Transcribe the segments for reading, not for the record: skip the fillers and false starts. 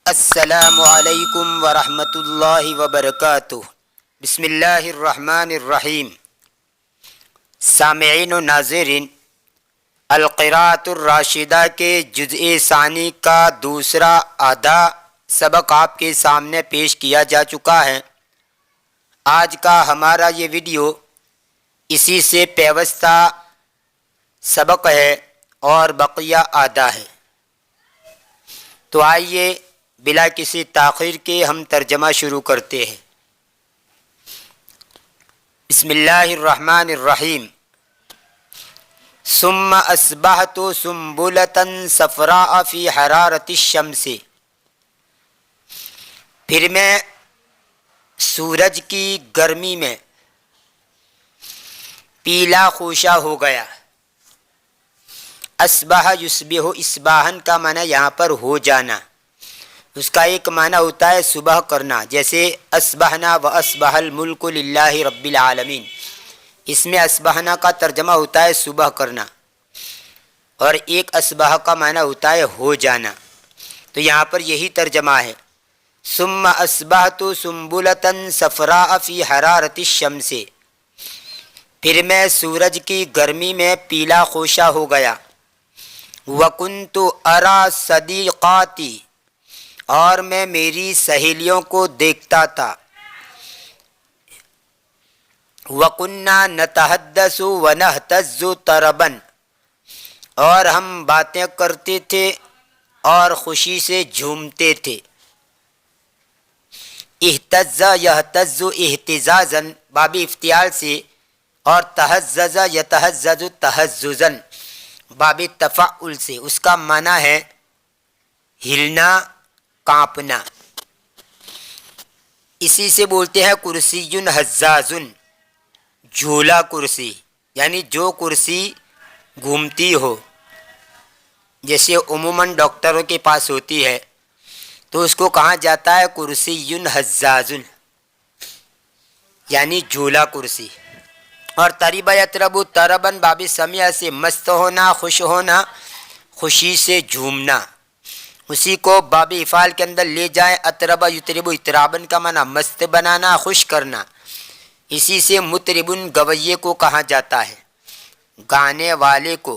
السلام علیکم ورحمۃ اللہ وبرکاتہ۔ بسم اللہ الرحمن الرحیم۔ سامعین و ناظرین، القراءۃ الراشدہ کے جزء ثانی کا دوسرا آدھا سبق آپ کے سامنے پیش کیا جا چکا ہے۔ آج کا ہمارا یہ ویڈیو اسی سے پیوستہ سبق ہے اور بقیہ آدھا ہے۔ تو آئیے بلا کسی تاخیر کے ہم ترجمہ شروع کرتے ہیں۔ بسم اللہ الرحمن الرحیم۔ ثم اصبحت سنبلۃ صفراء فی حرارۃ الشمس، پھر میں سورج کی گرمی میں پیلا خوشہ ہو گیا۔ اصبح یصبح، اصباحن کا معنی یہاں پر ہو جانا، اس کا ایک معنی ہوتا ہے صبح کرنا، جیسے اصبحنا و اصبح الملک للہ رب العالمین، اس میں اصبحنا کا ترجمہ ہوتا ہے صبح کرنا، اور ایک اصبح کا معنی ہوتا ہے ہو جانا، تو یہاں پر یہی ترجمہ ہے۔ ثم اصبحت سنبلۃ صفراء فی حرارۃ الشمس، پھر میں سورج کی گرمی میں پیلا خوشہ ہو گیا۔ وکنت اری صدیقاتی، اور میں میری سہیلیوں کو دیکھتا تھا۔ وَكُنَّا نَتَحَدَّثُ وَنَهْتَزُّ طَرَبًا، اور ہم باتیں کرتے تھے اور خوشی سے جھومتے تھے۔ اہتز یہتز اہتزازا، باب افتعال سے، اور تہزز یتہزز تہززا، باب تفعل سے، اس کا معنی ہے ہلنا، کانپنا۔ اسی سے بولتے ہیں کرسی ہزاز، جھولا کرسی، یعنی جو کرسی گھومتی ہو، جیسے عموماً ڈاکٹروں کے پاس ہوتی ہے تو اس کو کہا جاتا ہے کرسی ہزاز، یعنی جھولا کرسی۔ اور ترب یترب تربن، باب سمیع سے، مست ہونا، خوش ہونا، خوشی سے جھومنا، اسی کو باب افعال کے اندر لے جائیں۔ اطرب یطرب، اطرابن کا معنی مست بنانا، خوش کرنا، اسی سے مطربن گویے کو کہا جاتا ہے، گانے والے کو،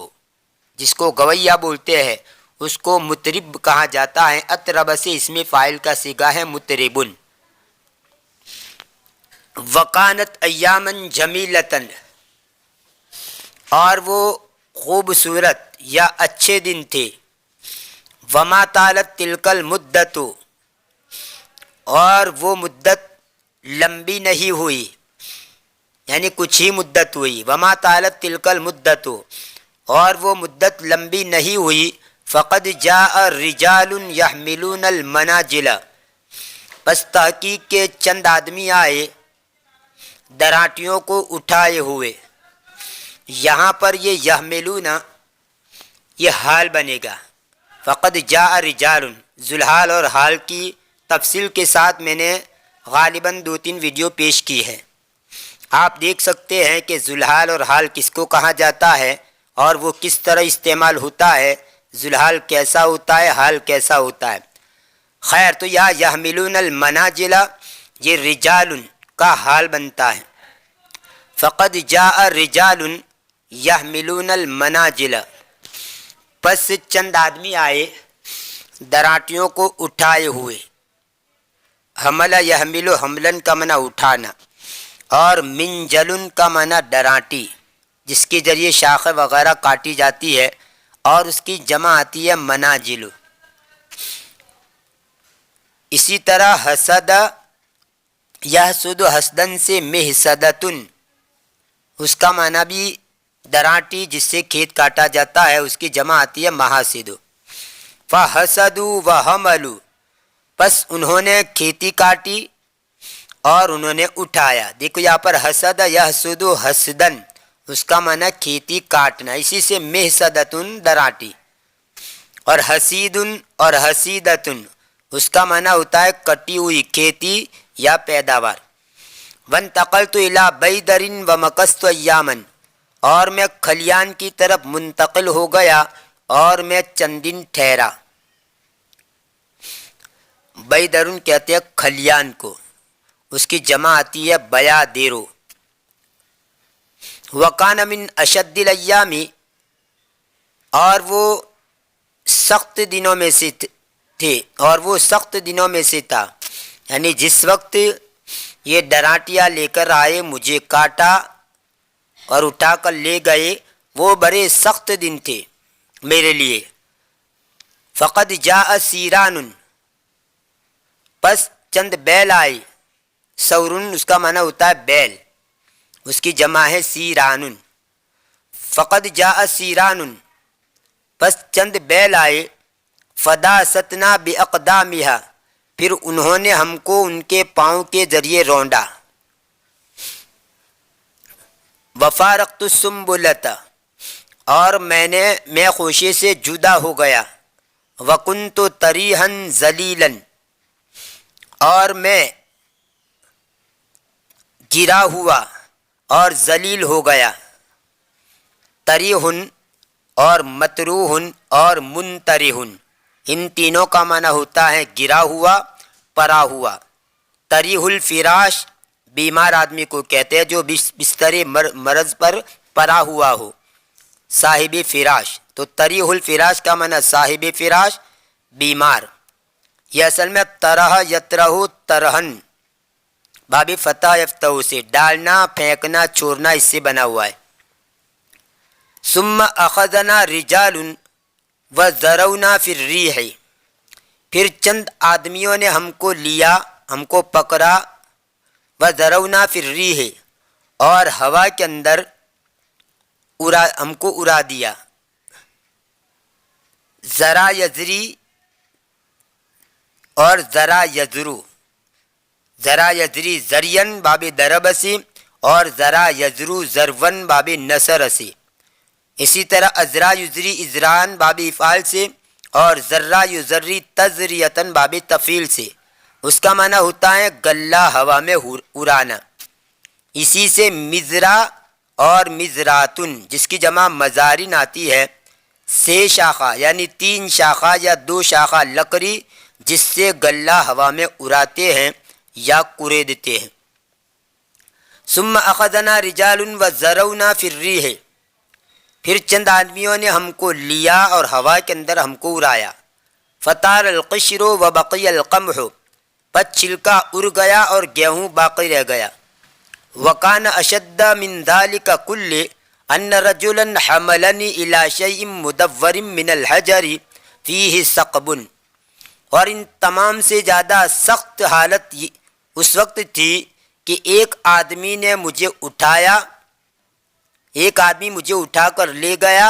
جس کو گویہ بولتے ہیں اس کو مطرب کہا جاتا ہے۔ اطرب سے اس میں فاعل کا صیغہ ہے مطربن۔ وکانت ایاما جمیلۃ، اور وہ خوبصورت یا اچھے دن تھے۔ وما طالت تلک المدت، اور وہ مدت لمبی نہیں ہوئی، یعنی کچھ ہی مدت ہوئی۔ وما طالت تلک المدت، اور وہ مدت لمبی نہیں ہوئی۔ فقد جاء رجال يحملون المناجل، پس تحقیق کے چند آدمی آئے دراٹیوں کو اٹھائے ہوئے۔ یہاں پر یہ یحملون یہ حال بنے گا۔ فقد جاء رجال، ذوالحال اور حال کی تفصیل کے ساتھ میں نے غالباً 2-3 ویڈیو پیش کی ہے، آپ دیکھ سکتے ہیں کہ ذوالحال اور حال کس کو کہا جاتا ہے اور وہ کس طرح استعمال ہوتا ہے، ذوالحال کیسا ہوتا ہے، حال کیسا ہوتا ہے۔ خیر، تو یہاں یحملون المناجل یہ رجال کا حال بنتا ہے۔ فقد جاء رجال یحملون المناجل، پس چند آدمی آئے دراٹیوں کو اٹھائے ہوئے۔ حمل یحمل، حملن کا معنی اٹھانا، اور منجلن کا معنی ڈراٹی، جس کے ذریعے شاخیں وغیرہ کاٹی جاتی ہے، اور اس کی جمع آتی ہے مناجل۔ اسی طرح حسد یحسد، حسدن سے محسدتن، اس کا معنی بھی دراٹی جس سے کھیت کاٹا جاتا ہے، اس کی جمع آتی ہے محاسد۔ فحسدوا وحملوا، پس انہوں نے کھیتی کاٹی اور انہوں نے اٹھایا۔ دیکھو یہاں پر حسد یحسد حسدن، اس کا معنی کھیتی کاٹنا، اسی سے محسدتن دراٹی، اور حسیدن اور حسیدتن اس کا معنی ہوتا ہے کٹی ہوئی کھیتی یا پیداوار۔ وانتقلت الی بیدر ومکثت ایاما، اور میں کھلیان کی طرف منتقل ہو گیا اور میں چند دن ٹھہرا۔ بیدرن کہتے ہیں کھلیان کو، اس کی جمع آتی ہے بیادیرو۔ وکان من اشد الیامی، اور وہ سخت دنوں میں سے تھے، اور وہ سخت دنوں میں سے تھا، یعنی جس وقت یہ ڈرانٹیا لے کر آئے مجھے کاٹا اور اٹھا کر لے گئے، وہ بڑے سخت دن تھے میرے لیے۔ فقد جاء سیران، پس چند بیل آئے، سورن اس کا معنی ہوتا ہے بیل، اس کی جمع ہے سیران۔ فقد جاء سیران، پس چند بیل آئے، فداستنا باقدامہا، پھر انہوں نے ہم کو ان کے پاؤں کے ذریعے روندا۔ وفارقت السنبلۃ، اور میں خوشی سے جدا ہو گیا۔ وکنت طریحا ذلیلا، اور میں گرا ہوا اور ذلیل ہو گیا۔ طریح اور مطروح اور منطرح، ان تینوں کا معنی ہوتا ہے گرا ہوا، پرا ہوا۔ طریح الفراش بیمار آدمی کو کہتے ہیں جو بستر مرض پر پرا ہوا ہو، صاحب فراش۔ تو طریح الفراش کا معنی صاحب فراش، بیمار۔ یہ اصل میں طرح یطرح طرحن، باب فتح یفتح سے ڈالنا، پھینکنا، چھوڑنا، اس سے بنا ہوا ہے۔ ثم اخذنا رجال وذرونا فی الریح، پھر چند آدمیوں نے ہم کو لیا، ہم کو پکڑا، وذرونا فی الریح، اور ہوا کے اندر ہم کو اڑا دیا۔ ذرا یزری اور ذرا یزرو، ذرا یزری زرین باب درب سے، اور ذرا یزرو زرون باب نصر سے۔ اسی طرح ازرا یزری ازران باب افعال سے، اور ذرا یزری تزریتن باب تفعیل سے۔ اس کا معنی ہوتا ہے گلہ ہوا میں اڑانا۔ اسی سے مزرا اور مزراتن، جس کی جمع مزارن آتی ہے، سے شاخہ یعنی 3 شاخہ یا 2 شاخہ لکڑی جس سے گلہ ہوا میں اڑاتے ہیں یا کوریدتے ہیں۔ ثم اخذنا رجال وذرونا فی الریح، پھر چند آدمیوں نے ہم کو لیا اور ہوا کے اندر ہم کو اڑایا۔ فطار القشر وبقی القمح، پس چھلکا اڑ گیا اور گیہوں باقی رہ گیا۔ وکان اشد من ذلک کل ان رجلا حملنی الی شیء مدور من الحجر فیہ ثقب، اور ان تمام سے زیادہ سخت حالت اس وقت تھی کہ ایک آدمی مجھے اٹھا کر لے گیا،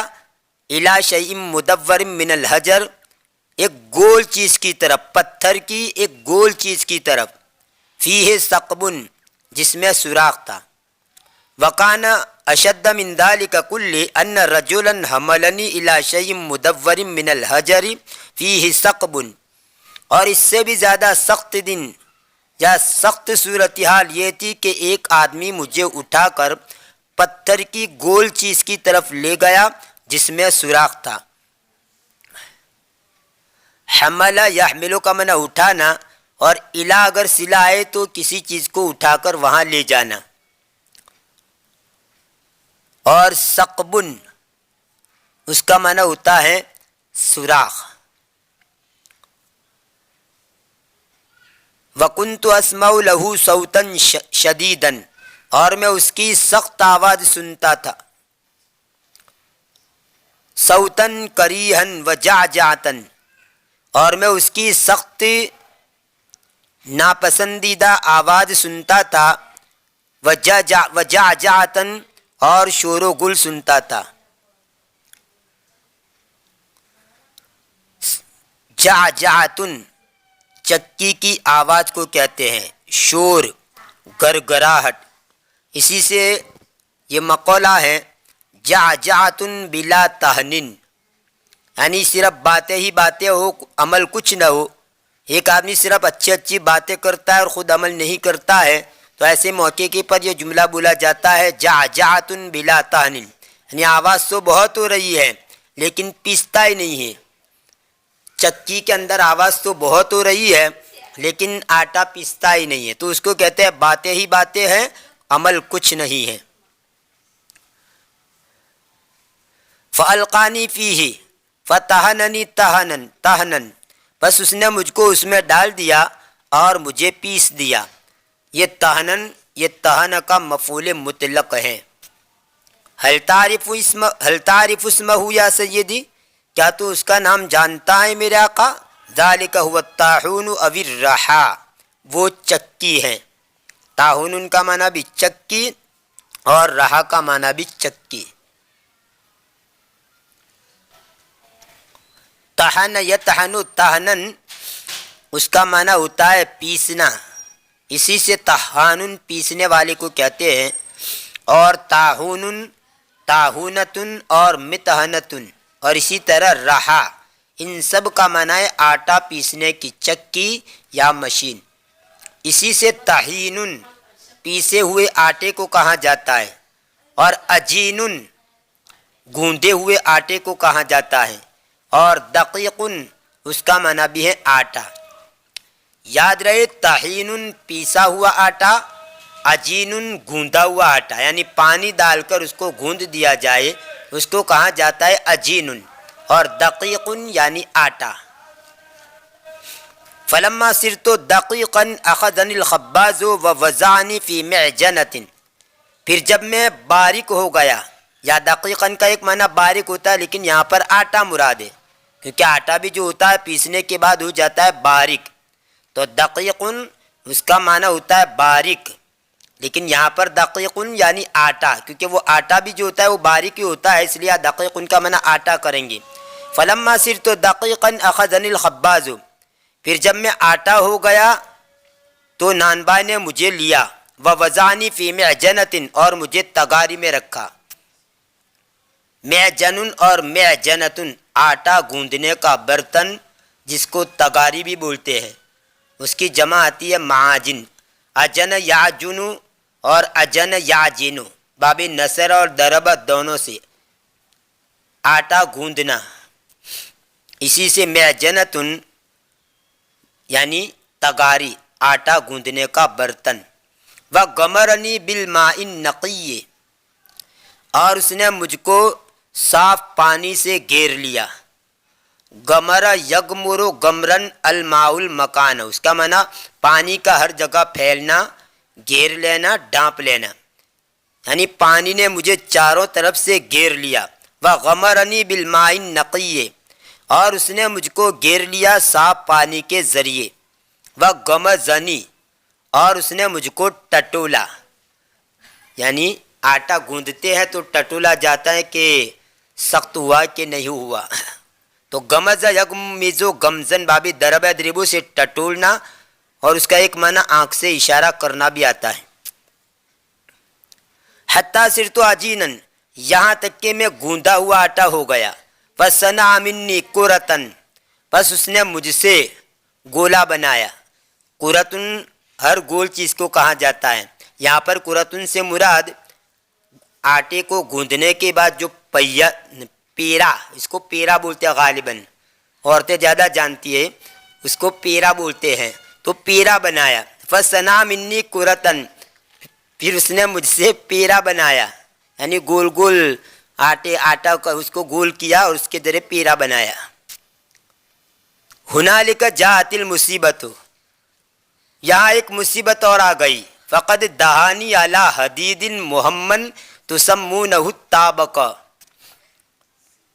الی شیء مدور من الحجر، ایک گول چیز کی طرف، پتھر کی ایک گول چیز کی طرف، فیہ ثقب، جس میں سوراخ تھا۔ وکان اشد من ذلک کل ان رجلا حملنی الی شیء مدور من الحجر فیہ ثقب، اور اس سے بھی زیادہ سخت دن یا سخت صورتحال یہ تھی کہ ایک آدمی مجھے اٹھا کر پتھر کی گول چیز کی طرف لے گیا جس میں سوراخ تھا۔ حملہ یحملو کا معنی اٹھانا، اور الا اگر صلہ ہے تو کسی چیز کو اٹھا کر وہاں لے جانا۔ اور ثقبن اس کا معنی ہوتا ہے سوراخ۔ وکنت اسمع لہ صوتا شدیدا، اور میں اس کی سخت آواز سنتا تھا۔ صوتا کریہا وجعجعتا، اور میں اس کی سخت ناپسندیدہ آواز سنتا تھا، وجعجعتا، اور شور و گل سنتا تھا۔ جعجعتن چکی کی آواز کو کہتے ہیں، شور، گرگراہٹ۔ اسی سے یہ مقولہ ہے جعجعتن بلا تہنن، یعنی صرف باتیں ہی باتیں ہو، عمل کچھ نہ ہو۔ ایک آدمی صرف اچھی باتیں کرتا ہے اور خود عمل نہیں کرتا ہے، تو ایسے موقع کے پر یہ جملہ بولا جاتا ہے جعجعتن بلا تہنن، یعنی آواز تو بہت ہو رہی ہے لیکن پیستا ہی نہیں ہے۔ چکی کے اندر آواز تو بہت ہو رہی ہے لیکن آٹا پیستا ہی نہیں ہے، تو اس کو کہتے ہیں باتیں ہی باتیں ہیں، عمل کچھ نہیں ہے۔ فَأَلْقَانِي فِيهِ فَطَحَنَنِي طَحْنًا، بس اس نے مجھ کو اس میں ڈال دیا اور مجھے پیس دیا۔ یہ طحنن، یہ طحن کا مفعول مطلق ہے۔ هل تعرف اسمہ یا سیدی، کیا تو اس کا نام جانتا ہے میرے آقا؟ ذالک هو الطاحون او الرحا، وہ چکی ہے۔ طاحون کا معنی بھی چکی اور رہا کا معنی بھی چکی۔ طحن یطحن طحنن، اس کا معنی ہوتا ہے پیسنا، اسی سے طحانن پیسنے والے کو کہتے ہیں۔ اور طاحون، طاحونتن اور مطحنتن، اور اسی طرح رہا، ان سب کا معنی ہے آٹا پیسنے کی چکی یا مشین۔ اسی سے طحینن، پیسے ہوئے آٹے کو کہا جاتا ہے، اور عجینن، گوندے ہوئے آٹے کو کہا جاتا ہے، اور دقیقن، اس کا معنی بھی ہے آٹا۔ یاد رہے، طحینن پیسا ہوا آٹا، عجینن گوندا ہوا آٹا، یعنی پانی ڈال کر اس کو گوند دیا جائے اس کو کہا جاتا ہے عجینن، اور دقیقن یعنی آٹا۔ فلما صرت دقیقا اخذنی الخباز ووضعنی فی معجنۃ، پھر جب میں باریک ہو گیا، یا دقیقاً کا ایک معنی باریک ہوتا ہے لیکن یہاں پر آٹا مراد ہے، کیونکہ آٹا بھی جو ہوتا ہے پیسنے کے بعد ہو جاتا ہے باریک، تو دقیقن اس کا معنی ہوتا ہے باریک، لیکن یہاں پر دقیقن یعنی آٹا، کیونکہ وہ آٹا بھی جو ہوتا ہے وہ باریک ہی ہوتا ہے، اس لیے دقیقن کا معنی آٹا کریں گے۔ فلما صرت دقیقا اخذنی الخباز، پھر جب میں آٹا ہو گیا تو نانبا نے مجھے لیا، ووضعنی فی معجنۃ، اور مجھے تگاری میں رکھا۔ معجن اور معجنۃ، آٹا گوندنے کا برتن جس کو تگاری بھی بولتے ہیں، اس کی جمع آتی ہے معاجن۔ اجن یعجن اور اجن یعجن، باب نصر اور ضرب دونوں سے آٹا گوندنا، اسی سے معجنۃ یعنی تگاری، آٹا گوندنے کا برتن۔ وغمرنی بالماء النقی، اور اس نے مجھ کو صاف پانی سے گھیر لیا۔ غمر یغمر غمرن الماء المکان، اس کا معنی پانی کا ہر جگہ پھیلنا، گھیر لینا، ڈانپ لینا، یعنی پانی نے مجھے چاروں طرف سے گھیر لیا۔ وغمرنی بالماء النقی، اور اس نے مجھ کو گھیر لیا صاف پانی کے ذریعے۔ وغمزنی، اور اس نے مجھ کو ٹٹولا، یعنی آٹا گوندتے ہیں تو ٹٹولا جاتا ہے کہ سخت ہوا کہ نہیں ہوا، تو گمز یغمز گمزن بابی درب دربو سے ٹٹولنا، اور اس کا ایک معنی آنکھ سے اشارہ کرنا بھی آتا ہے۔ حتی صرت عجینا، یہاں تک کہ میں گوندا ہوا آٹا ہو گیا۔ فصنع منی قرۃ، بس اس نے مجھ سے گولا بنایا۔ قرۃن ہر گول چیز کو کہا جاتا ہے، یہاں پر قرۃن سے مراد آٹے کو گوندنے کے بعد جو پیرا، اس کو پیرا بولتے ہیں غالباً، عورتیں زیادہ جانتی ہے، اس کو پیرا بولتے ہیں، تو پیرا بنایا۔ فصنع منی قرۃ، پھر اس نے مجھ سے پیرا بنایا، یعنی گول گول آٹا کا اس کو گول کیا اور اس کے ذریعے پیرا بنایا۔ ہنالک جاءت المصیبت، یہاں ایک مصیبت اور آ گئی۔ فقد دہانی علی حدید محمد تسمونہ الطابق،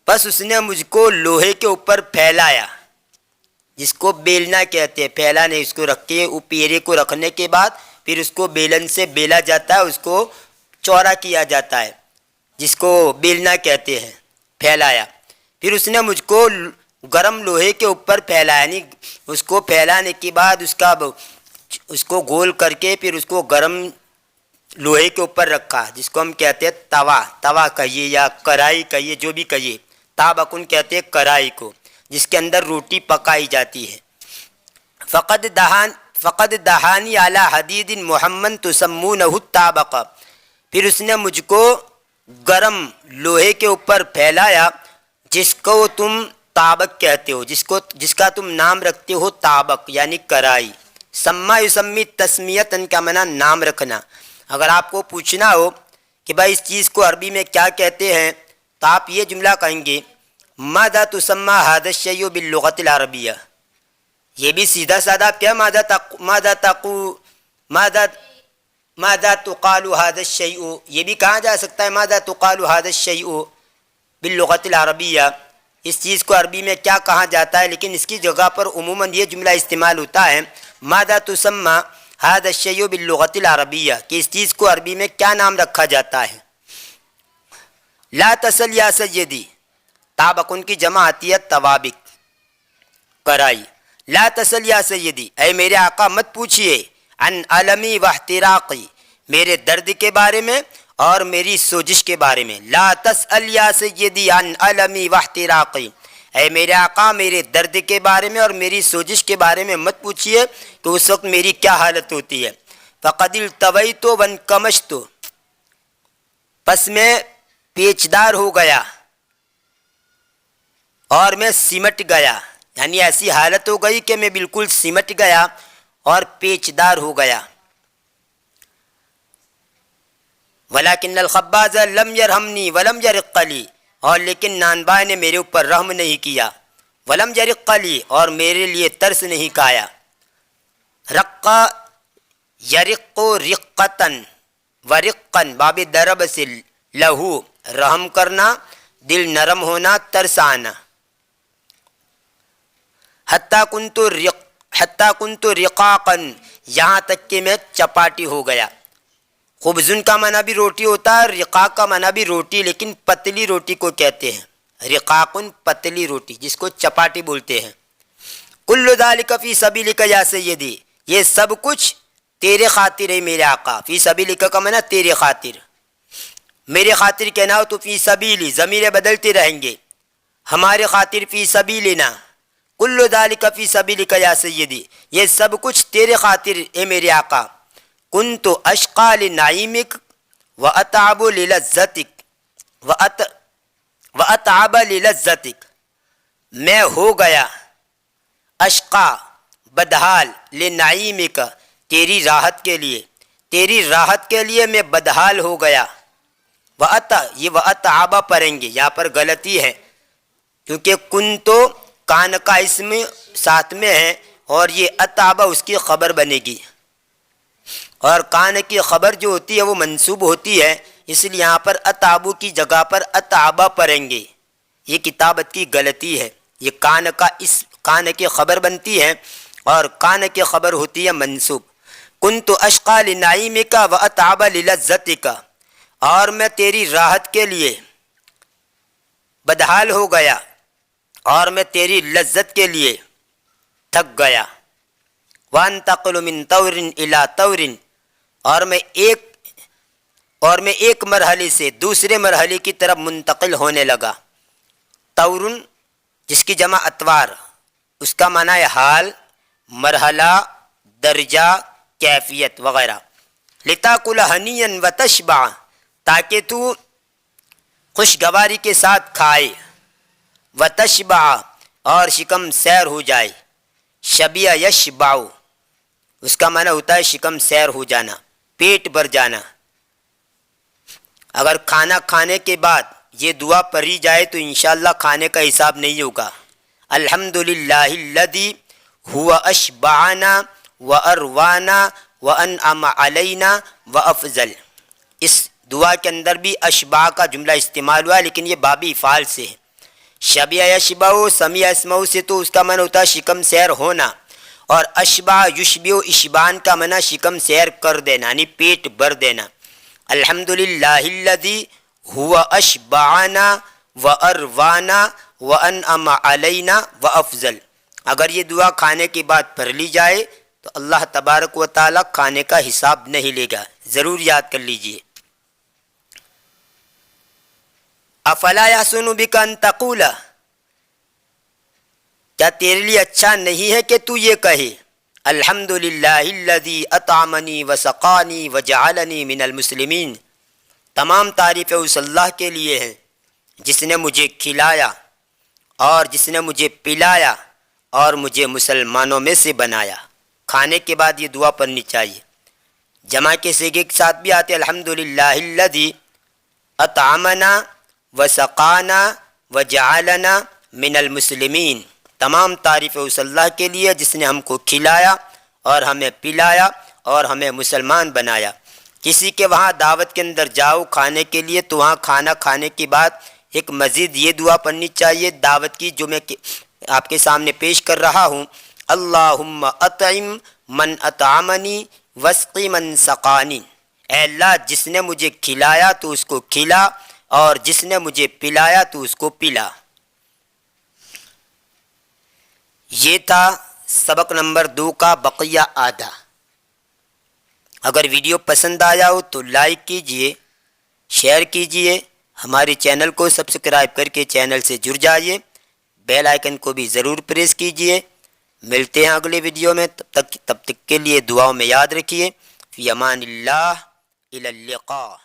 بس اس نے مجھ کو لوہے کے اوپر پھیلایا، جس کو بیلنا کہتے ہیں، پھیلانے، اس کو رکھ کے پیرے کو رکھنے کے بعد پھر اس کو بیلن سے بیلا جاتا ہے، اس کو چوڑا کیا جاتا ہے، جس کو بیلنا کہتے ہیں، پھیلایا۔ پھر اس نے مجھ کو گرم لوہے کے اوپر پھیلایا، یعنی اس کو پھیلانے کے بعد اس کو گول کر کے پھر اس کو گرم لوہے کے اوپر رکھا، جس کو ہم کہتے ہیں توا کہیے یا کڑھائی کہیے، جو بھی کہیے، طابقن کہتے ہیں کڑھائی کو، جس کے اندر روٹی پکائی جاتی ہے۔ فقد دہانی علی حدید محمد تسمونہ الطابق، پھر اس نے مجھ کو گرم لوہے کے اوپر پھیلایا، جس کو تم طابق کہتے ہو، جس کا تم نام رکھتے ہو طابق یعنی کڑھائی۔ سما یسمی تسمیتن کا معنی نام رکھنا. اگر آپ کو پوچھنا ہو کہ بھائی اس چیز کو عربی میں کیا کہتے ہیں تو آپ یہ جملہ کہیں گے ماذا تسمى هذا الشيء باللغة العربية. یہ بھی سیدھا سادہ کیا ماذا تقال هذا الشيء، یہ بھی کہا جا سکتا ہے ماذا تقال هذا الشيء باللغة العربية، اس چیز کو عربی میں کیا کہا جاتا ہے، لیکن اس کی جگہ پر عموماً یہ جملہ استعمال ہوتا ہے ماذا تسمى هذا الشيء باللغة العربية، کہ اس چیز کو عربی میں کیا نام رکھا جاتا ہے. لا تسل یا سیدی، تابق ان کی جمع آتی ہے توابق کرائی. لا تسل یا سیدی، اے میرے آقا مت پوچھئے عن علمی و احتراقی، میرے درد کے بارے میں اور میری سوجش کے بارے میں. لا تسأل یا سیدی عن علمی و احتراقی، اے میرے آقا میرے درد کے بارے میں اور میری سوجش کے بارے میں مت پوچھئے کہ اس وقت میری کیا حالت ہوتی ہے. فقد التویت وانکمشت، پس میں پیچدار ہو گیا اور میں سمٹ گیا، یعنی ایسی حالت ہو گئی کہ میں بالکل سمٹ گیا اور پیچدار ہو گیا. ولیکن الخباز لم یرحمنی ولم یرق لی، اور لیکن نانبائے نے میرے اوپر رحم نہیں کیا، ولم یرق لی، اور میرے لیے ترس نہیں کھایا. رقا یرق رقتن ورقن باب درب سے لہو، رحم کرنا، دل نرم ہونا، ترس آنا. حتیٰ کنت رقاقن، یہاں تک کہ میں چپاٹی ہو گیا. خبزن کا معنی بھی روٹی ہوتا ہے، رقاق کا معنی بھی روٹی، لیکن پتلی روٹی کو کہتے ہیں. رقاقن پتلی روٹی جس کو چپاٹی بولتے ہیں. کل ذالک فی سبیلک یا سیدی، یہ سب کچھ تیرے خاطر ہے میرے آقا. فی سبیلک کا معنی تیرے خاطر، میرے خاطر کہنا ہو تو فی سبیلی، ضمیر بدلتے رہیں گے، ہمارے خاطر فی سبیلنا. کل ذالک فی سبیلک یا سیدی، یہ سب کچھ تیرے خاطر اے میرے آقا. کنت اشقا لنعیمک واتعب للذتک واتعب للذتک، میں ہو گیا اشقا بدحال لنعیمک، تیری راحت کے لیے، تیری راحت کے لیے میں بدحال ہو گیا. یہ واتعب پڑھیں گے، یہاں پر غلطی ہے کیونکہ کن تو کان کا اسم ساتھ میں ہے اور یہ اتعب اس کی خبر بنے گی، اور کان کی خبر جو ہوتی ہے وہ منصوب ہوتی ہے، اس لیے یہاں پر اتعبو کی جگہ پر اتعبا پڑھیں گے. یہ کتابت کی غلطی ہے، یہ کان کی خبر بنتی ہے اور کان کی خبر ہوتی ہے منصوب. کنت اشقا لنعیمک واتعب للذتک، اور میں تیری راحت کے لیے بدحال ہو گیا اور میں تیری لذت کے لیے تھک گیا. وانتقل من طور الی طور، اور میں ایک مرحلے سے دوسرے مرحلے کی طرف منتقل ہونے لگا. طور جس کی جمع اتوار، اس کا معنی ہے حال، مرحلہ، درجہ، کیفیت وغیرہ. لتاکل ہنیا وتشبع، تاکہ تو خوشگواری کے ساتھ کھائے، وتشبع اور شکم سیر ہو جائے. شبیہ یشبع اس کا معنی ہوتا ہے شکم سیر ہو جانا، پیٹ بھر جانا. اگر کھانا کھانے کے بعد یہ دعا پڑھی جائے تو انشاءاللہ کھانے کا حساب نہیں ہوگا. الحمدللہ الذی هو اشبعنا واروانا وانعم علینا وافضل. اس دعا کے اندر بھی اشبع کا جملہ استعمال ہوا ہے، لیکن یہ باب افعال سے ہے. شبیہ یشبع سمیع اسمعو سے تو اس کا معنی ہوتا ہے شکم سیر ہونا، اور اشبع یشبع اشبان کا معنی شکم سیر کر دینا، یعنی پیٹ بھر دینا. الحمدللہ الذی هو اشبعنا واروانا وانعم علینا وافضل. اگر یہ دعا کھانے کے بعد پڑھ لی جائے تو اللہ تبارک و تعالیٰ کھانے کا حساب نہیں لے گا، ضرور یاد کر لیجئے. افلا یحسن بک ان تقول، کیا تیرے لیے اچھا نہیں ہے کہ تو یہ کہے الحمدللہ الذی اطعمنی وسقانی وجعلنی من المسلمین، تمام تعریفیں اس اللہ کے لیے ہیں جس نے مجھے کھلایا اور جس نے مجھے پلایا اور مجھے مسلمانوں میں سے بنایا. کھانے کے بعد یہ دعا پڑھنی چاہیے. جمع کے صیغے کے ساتھ بھی آتے الحمدللہ الذی اطعمنا وسقانا وجعلنا من المسلمین. تمام تعریف اس اللہ کے لیے جس نے ہم کو کھلایا اور ہمیں پلایا اور ہمیں مسلمان بنایا. کسی کے وہاں دعوت کے اندر جاؤ کھانے کے لیے تو وہاں کھانا کھانے کے بعد ایک مزید یہ دعا پڑھنی چاہیے دعوت کی، جو میں آپ کے سامنے پیش کر رہا ہوں. اللہم اطعم من اطعمنی واسقی من سقانی. اے اللہ جس نے مجھے کھلایا تو اس کو کھلا اور جس نے مجھے پلایا تو اس کو پلا. یہ تھا سبق نمبر 2 کا بقیہ آدھا. اگر ویڈیو پسند آیا ہو تو لائک کیجئے، شیئر کیجئے، ہمارے چینل کو سبسکرائب کر کے چینل سے جڑ جائیے، بیل آئیکن کو بھی ضرور پریس کیجئے. ملتے ہیں اگلے ویڈیو میں، تب تک کے لیے دعاؤں میں یاد رکھیے. فی امان اللہ، الی اللقاء.